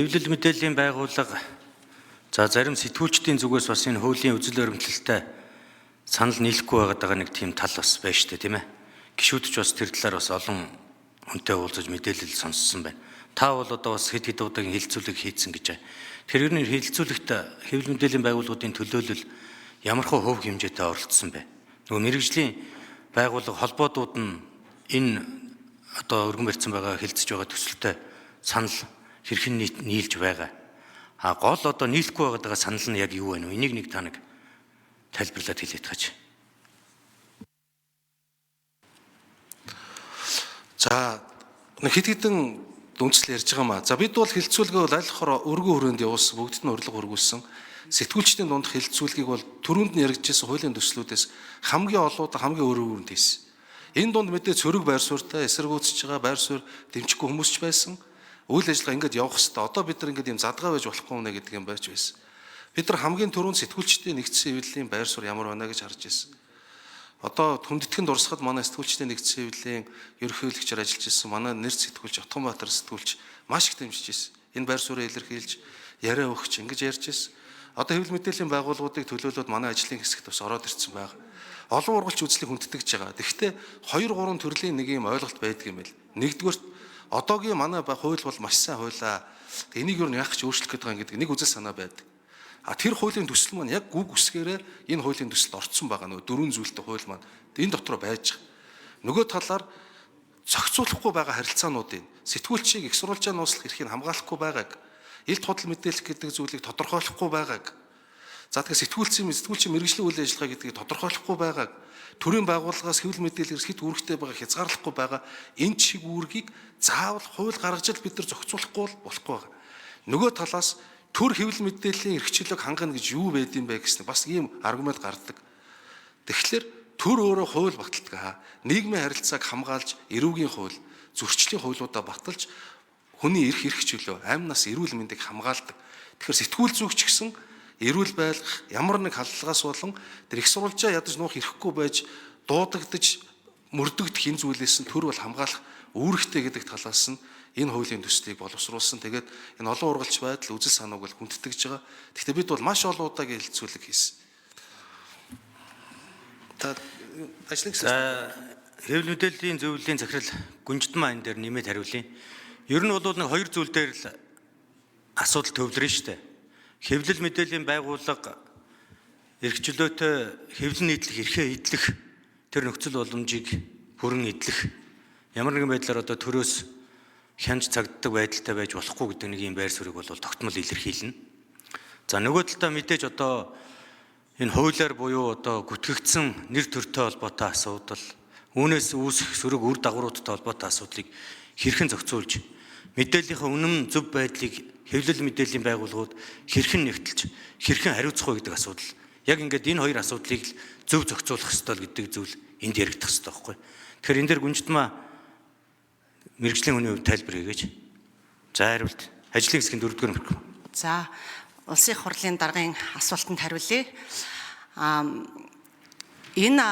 Хэвлэл мэдээллийн байгууллага зарим сэтгүүлчдийн зүгээс бас энэ хуулийн үзэл баримтлалтай санал нийлэхгүй байгаа нэг тийм тал бас байна шүү дээ, тийм ээ. Гишүүдч бас тэр талаар бас олон хүнтэй уулзаж мэдээлэл сонссон байна. Та бол одоо бас хэд удаагийн хилцүүлэг хийцэн гэж байна. Тэр ер нь хилцүүлэгт хэвлэл мэдээллийн байгууллагуудын төлөөлөл ямар хувь хэмжээтэй оролцсон бэ? Нөгөө мэргэжлийн байгууллага холбоодууд нь энэ одоо өргөн барьсан байгаа хилцэж байгаа төсөлтэй санал хэрхэн нийлж байгаа. Гол одоо нийлэхгүй байгаа санал нь яг юу вэ? Энийг нэг та тайлбарлаад хэлээд тааж. За хэд хэдэн дүнцэл ярьж байгаа маа. За бид бол хилцүүлгээ бол аль болохоор өргөн хүрээнд явуулсан, бүгдд нь урилга өргүүлсэн. Сэтгүүлчдийн дундх хилцүүлгийг бол түрүүнд нь яригдчихсан хуулийн төслүүдээс хамгийн олоод хамгийн өргөн хүрээнд хийсэн. Энэ дунд мэдээ цөрөг байр суурьтай эсэргүүцэж байгаа байр суурь дэмжихгүй хүмүүс ч байсан. Үйл ажиллагаа ингэж явах хэвээр одоо бид нар ингэж юм задгаа байж болохгүй нэ гэдэг юм байж байсан. Бид нар хамгийн түрүүнд сэтгүүлчдийн нэгдсэн хэвлэлийн байр суурь ямар байна гэж харж байсан. Одоо хүндэтгэн дурсахад манай сэтгүүлчдийн нэгдсэн хэвлэлийн ерөнхийлөгчөөр ажиллаж ирсэн манай нэр сэтгүүлч Отгонбаатар сэтгүүлч маш их дэмжиж ирсэн. Энэ байр суурийг илэрхийлж яриа өгч ингэж ярьж ирсэн. Одоо хэвлэл мэдээллийн байгууллагуудыг төлөөлөөд манай ажлын хэсэгт бас ороод ирсэн байна. Олон ургалч үзлийг хүндэтгэж байгаа. Тэгэхдээ 2-3 төрлийн нэг юм ойлголт байдаг юм байл. Нэгдүгээрт одоогийн манай хууль бол маш сайн хуулаа. Энийг юу яах гэж өөрчлөх гэдэг юм гэдэг нэг үзэл санаа байдаг. Тэр хуулийн төсөл маань яг гүг үсгээрээ энэ хуулийн төсөлд орцсон байгаа нөгөө дөрвөн зүйлтэй хууль маань энэ дотор байж байгаа. Нөгөө талаар зохицуулахгүй байгаа харилцаануудын сэтгүүлчийг их сурвалжаа нууцлах эрхийг хамгаалахгүй байгааг, илт худал мэдээлэх гэдэг зүйлийг тодорхойлохгүй байгааг, за тэгэхээр сэтгүүлчийн мэргэжлийн үйл ажиллагаа гэдгийг тодорхойлохгүй байгааг, төрийн байгууллагаас хэвлэл мэдээлэл хэд үүрэгтэй байгаа хязгаарлахгүй байгаа энэ чиг үүргийг заавал хууль гаргаж л бид нар зохицуулахгүй болохгүй байгаа. Нөгөө талаас төр хэвлэл мэдээллийн эрхчлөлөг хангана гэж юу байд юм бэ гэсэн бас ийм аргумент гардаг. Тэгэхээр төр өөрөө хууль баталдаг. Нийгмийн харилцааг хамгаалж, эрүүгийн хууль, зөрчлийн хуулиудаа баталж хүний эрх чөлөө, амь нас, эрүүл мэндийг хамгаалдаг. Тэгэхээр сэтгүүл зүйч гэсэн эрүүл байлгах ямар нэг халдлагаас болон тэр их сурвалжаа ядаж нуух эрхгүй байж дуудагдж мөрдөгдөх энэ зүйлээс нь төр бол хамгаалах үүрэгтэй гэдэг талаас нь энэ хуулийн төслийг боловсруулсан. Тэгээд энэ олон ургалч байдал үзэл санааг бол хүндэтгэж байгаа. Гэхдээ бид бол маш олон удаагийн хилцүүлэг хийсэн. Та ажлын хэвлэл мэдээллийн зөвлөлийн захирал Гүнжтмаа энэ дээр нэмээд хариулъя. Ер нь бол нэг хоёр зүйл дээр л асуудал төвлөрнө шүү дээ. Хэвлэл мэдээллийн байгууллага эрхчлөөтэй хэвлэл нийтлэх эрхээ идэх тэр нөхцөл боломжийг бүрэн идэх ямар нэгэн байдлаар одоо төрөөс хянж цагддаг байдалтай байж болохгүй гэдэг нэг юм байр суурийг бол тогтмол илэрхийлнэ. За нөгөө талдаа мэдээж одоо энэ хуулиар буюу одоо гүтгэгдсэн нэр төртэй холбоотой асуудал, үүнээс үүсэх сөрөг үр дагавруудтай холбоотой асуудлыг хэрхэн зохицуулж мэдээллийнхаа үнэн зөв байдлыг хэвлэл мэдээллийн байгууллагууд хэрхэн нэгтэлж хэрхэн хариуцах вэ гэдэг асуудал. Яг ингээд энэ хоёр асуудлыг л зөв зохицуулах ёстой гэдэг зүйл энд яригдах ёстой байхгүй. Тэгэхээр энэ дээр Гүнжтмаа мэргэжлийн хүний хувьд тайлбар хийгээч. За хариулт. Ажлын хэсгийн 4-р мөрөх. За улсын их хурлын даргын асуултанд хариулъя. Энэ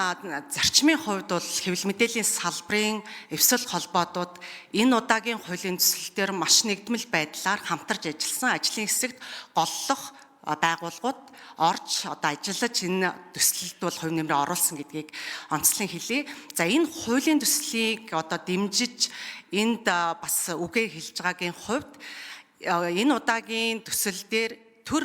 зарчмын хувьд бол хэвлэл мэдээллийн салбарын эвсэл холбоодууд энэ удаагийн хуулийн төсөл дээр маш нэгдмэл байдлаар хамтарч ажилласан ажлын хэсэгт голлох байгууллагууд орж одоо ажиллаж энэ төсөлд бол хувь нэмрээ оруулсан гэдгийг онцлон хэлье. За энэ хуулийн төслийг одоо дэмжиж энд бас үгээ хэлж байгаагийн хувьд энэ удаагийн төсөл дээр төр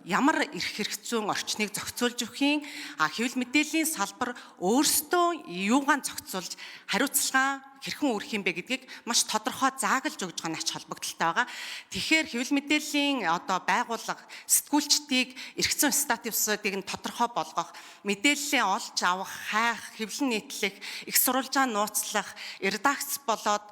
ямар эрх хэрэгцүүн орчныг зохицуулж өгөхийн хэвлэл мэдээллийн салбар өөрсдөө юугаан зохицуулж хариуцлага хэрхэн үүрэх юм бэ гэдгийг маш тодорхой заагалж өгж байгаа нь ач холбогдолтой байгаа. Тэгэхээр хэвлэл мэдээллийн одоо байгууллага сэтгүүлчдийг эрх зүйн статусыг нь тодорхой болгох, мэдээллийн олж авах, хайх, хэвлэл нийтлэх, их сурвалжаа нууцлах, редакц болоод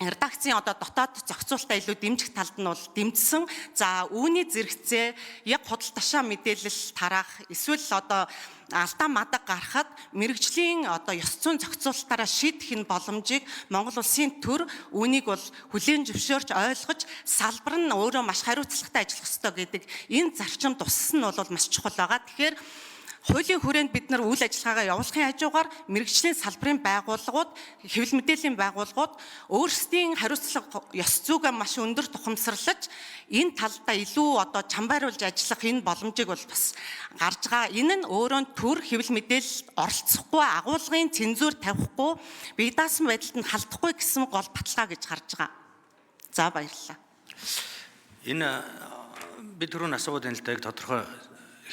редакцийн одоо дотоод зохицуулалтаа илүү дэмжих талд нь бол дэмжсэн. За үүний зэрэгцээ яг худалдашаа мэдээлэл тараах эсвэл одоо алдаа мадаг гарахад мэргэжлийн одоо ёс зүйн зохицуулалтаараа шийдэх энэ боломжийг Монгол улсын төр үүнийг бол хүлээн зөвшөөрч ойлгож салбар нь өөрөө маш хариуцлагатай ажиллах ёстой гэдэг энэ зарчим туссан нь бол маш чухал байгаа. Тэгэхээр Хуулийн хүрээнд бид нар үйл ажиллагаагаа явуулахын хажуугаар мэрэгжлийн салбарын байгууллагууд, хэвлэл мэдээллийн байгууллагууд өөрсдийн хариуцлага ёс зүйгээ маш өндөр тухамсарлаж энэ талдаа илүү одоо чамбайруулж ажиллах энэ боломжийг бол бас гарч байгаа. Энэ нь өөрөө төр хэвлэл мэдээлэлд оролцохгүй, агуулгын цензуур тавихгүй, бие даасан байдалд нь халдахгүй гэсэн гол баталгаа гэж гарч байгаа. За баярлалаа. Энэ бид түрүүн асууад байна л да, яг тодорхой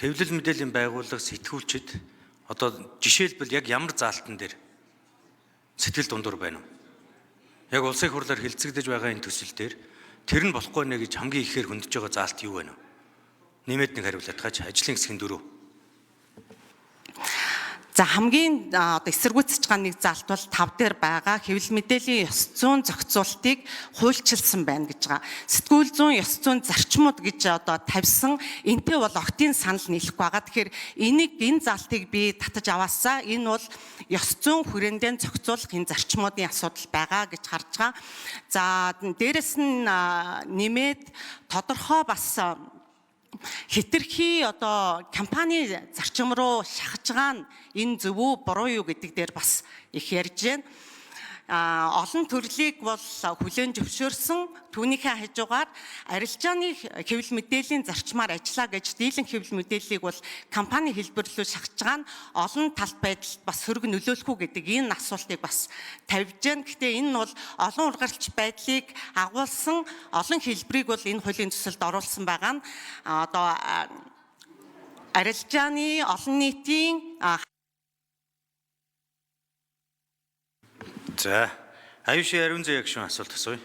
хэвлэл мэдээллийн байгууллага сэтгүүлчид одоо жишээлбэл яг ямар заалтан дээр сэтгэл дундуур байна уу? Яг улсын хурлаар хилцэгдэж байгаа энэ төсөл дээр тэр нь болохгүй нэ гэж хамгийн ихээр хөндөж байгаа заалт юу байна вэ? Нэмээд нэг хариулаад гаач ажлын хэсгийн 4. За хамгийн одоо эсэргүүцэж байгаа нэг заалт бол 5 дээр байгаа хэвлэл мэдээллийн ёс зүйн зохицуултыг хуульчилсан байна гэж байгаа. Сэтгүүл зүйн ёс зүйн зарчмууд гэж одоо тавьсан. Энтэй бол огтын санал нийлэхгүй байгаа. Тэгэхээр энэ заалтыг би татаж аваасаа энэ бол ёс зүйн хүрээндээ зохицуулах энэ зарчмуудын асуудал байгаа гэж харж байгаа. За дээрэс нь нэмээд тодорхой бас хэтэрхий одоо компани зарчим руу шахаж байгаа нь энэ зөв үү буруу юу гэдэг дээр бас их ярьж байна. Олон төрлийг бол хүлээн зөвшөөрсөн, түүнийхээ хажуугаар арилжааны хэвлэл мэдээллийн зарчмаар ажиллаа гэж дийлэн хэвлэл мэдээллийг бол компани хэлбэр рүү шахаж байгаа нь олон талт байдалд бас сөрөг нөлөөлөх үү гэдэг энэ асуултыг бас тавьж байна. Гэхдээ энэ нь бол олон ургаалч байдлыг агуулсан олон хэлбэрийг бол энэ хуулийн төсөлд оруулсан байгаа нь одоо арилжааны олон нийтийн За, аюушийн ариун зээг шүүн асуулт асууя.